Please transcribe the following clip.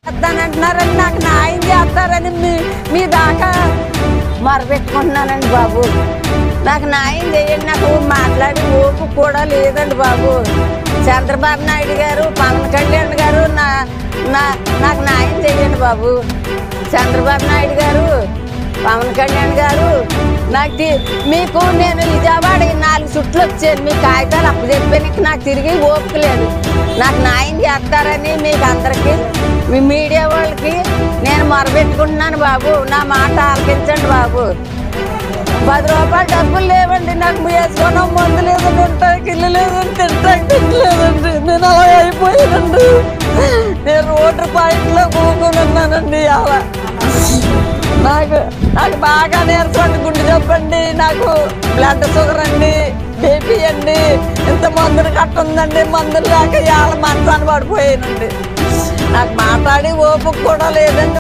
అంటున్నారని నాకు న్యాయం చేస్తారని మీ దాకా మొరపెట్టుకుంటున్నానండి బాబు. నాకు న్యాయం చేయండి. నాకు మాట్లాడి ఓపిక కూడా లేదండి బాబు. చంద్రబాబు నాయుడు గారు, పవన్ కళ్యాణ్ గారు నాకు న్యాయం చేయండి బాబు. చంద్రబాబు నాయుడు గారు, పవన్ కళ్యాణ్ గారు మీకు నేను విజయవాడ 4 చుట్లు వచ్చాను. మీ కాగితాలు అప్పచెప్పానికి నాకు తిరిగి ఓపిక లేదు. నాకు న్యాయం చేస్తారని మీకు అందరికీ మీ మీడియా వాళ్ళకి నేను మొరపెట్టుకుంటున్నాను బాబు. నా మాట ఆలకించండి బాబు. 10 రూపాయలు డబ్బులు లేవండి. నాకు వేసుకోవడం మందు లేదు, తింటానికి ఇల్లు లేదు, తింటానికి తినలేదండి. నేను అలా అయిపోయానండి. నేను రోడ్డు పాయింట్లో కూకుని ఉన్నానండి. అలా నాకు బాగా నీరసం, గుండె జబ్బండి, నాకు బ్లడ్ షుగర్ అండి, బీపీ అండి, ఇంత మందులు కట్టుందండి. మందులు లేక ఇవాళ మంచాన్ని పడిపోయానండి. నాకు మాట్లాడి ఓపిక కూడా లేదండి.